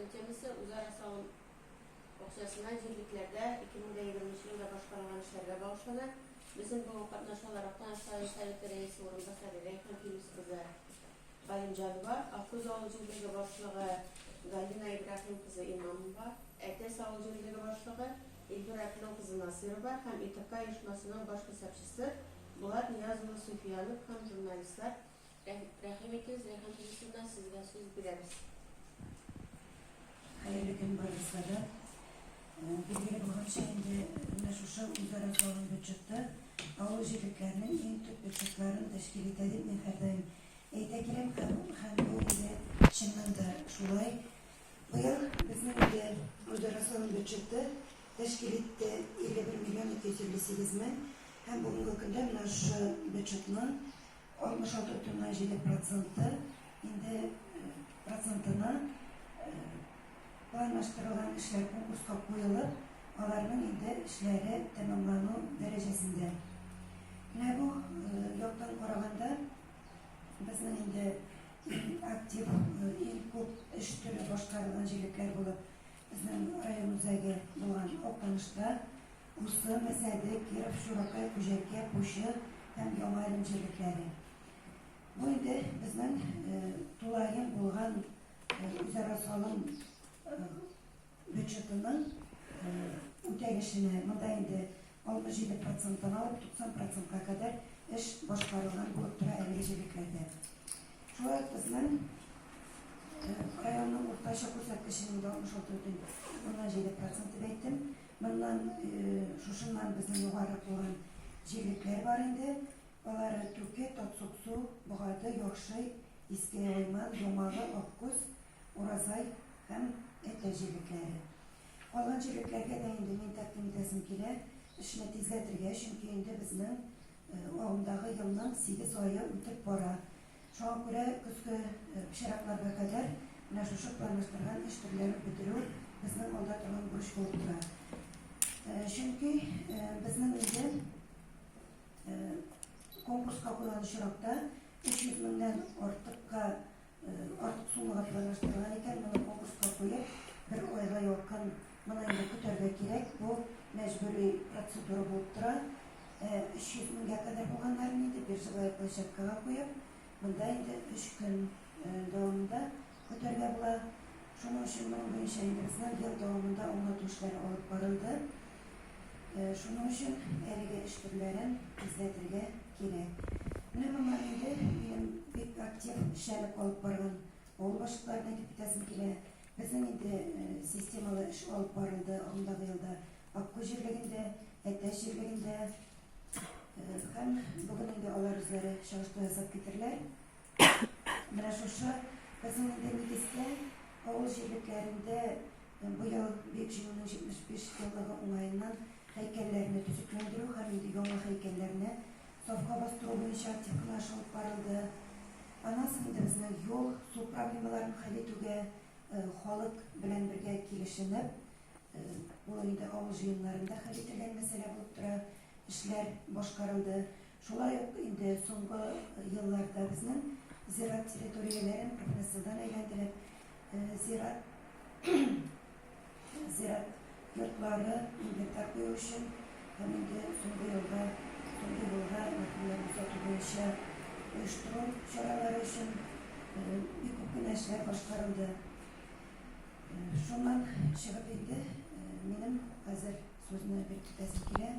Ülkemizde uzara savun okşasından jirliklerde 2020 yılda başkanılan işlerle bağışladı. Bizim bu katnaşmalardan Sayın Sovet Reisi orunbasarı Reyhan Filiz kızı Galim Cadıba, Akuz Avuculuğu başlığı Galina İbrahim kızı İmamova, Ertes Avuculuğu başlığı İlbir Akılın kızı Nasirova, hem İTK Yarışmasının baş kasapçısı Bulat Niyazlı Süfiyanov, hem jurnalistler. Rahim ikiniz Reyhan Filiz'inden sizden söz biliriz. Hayırlı gün barışları. Bilgili bu şeyinde meşhur uzara sorun büçüktü. Avcılıklarının en tüp büçüklerini teşkil edip neferdeyim. Eytekilim hem bu ile şimdiden de şulay. Bu yıl bizim de uzara sorun büçüktü. Teşkil etti 51.258.000. Hem bugün günde meşhur büçükten 66,7% indi prosentine planlaştırılan işler konkurska koyulup, onların indi işleri tamamlanma derecesinde. Yine bu yoktan korağında bizim indi aktif, ilk iş türü başkarılan jirlikler bulup, bizim rayonumuzdaki bulan oktanışta Usı, Mesedik, Yerip, Şurakay, Kujerke, Puşu hem yoma ayrımcılıkları. Bu indi bizim tulayın bulgan üzere salın büçütünün ötelişini müdahinde 67%'dan alıp 90%'a kadar iş başkarılan bulup tura evliciliklerdi. Şu an bizim rayonun ortaşa kursatışının da 66,7% bektim. Bundan şuşundan bizim yuvarlak olan jirlikler var indi. Onları Türkiye, Totsuksu, Buğadı, Yorşay, İskeye Oyman, Yomalı, Akkuz, Urazay hem etlercilikleri. Olan jirliklerge de indi men takdim edesim kile işini tezletirge, çünkü indi bizim oğumdağı yılının 8 ayı ötüp bora. Şu an göre küskü pişiraklarga kadar naşuşu planlaştırgan iş türlerini bitirir, bizim olda turan buruş boğdura. Çünkü bizim indi konkurska kullanışırakta 300.000'den artık sunmağa planlaştırılan iken bunu konkurska koyup bir oyga yorkan buna indi kütörge gerek. Bu mecburi proseduru bulup tura 300.000'e kadar bulganların indi bir yıla yaklaşıkkağa koyup bunda indi 3 gün doğumunda kütörge bula. Şunun için bunun bu işe indirisinden yıl doğumunda onlatuşları olup barıldı. Şunun için erige iştirlerin izletirge gerek. Ne bunlar indi benim bir aktif işlerlik olup barılan oğul başlıklarına gidip bitesim kile bizim indi sistemalı iş olup barıldı. Ondağı yılda Akku jirliginde, Etteş jirliginde hem bugün indi olar üzeri çalıştığı hesap getirler. Bana şuşa bizim indi nigizde oğul jirliklerinde bu yıl Büyük Şirin'in 75 yıllığı onayından heykellerini tüzüklendiriyor. Hem indi yoğun heykellerine Sofka Bastrobu inşaat yapılaş olup barıldı. Anasında bizden yol, su problemalarını halletüge halık bilen birge kilişinip bu indi avul jıyınlarında halletilen mesele bulup tura işler başkarıldı. Şolay indi songu yıllarda bizden ziraat teritoriyelerin profesyonelden eğlendirip ziraat yurtları indi takviye için hem indi songu yılda makinelerimizi oturduğuşa uyuşturup şuraları için bir kupun eşler başkarıldı. Şundan çıkıp indi benim hazır sözüne bir kitesi kile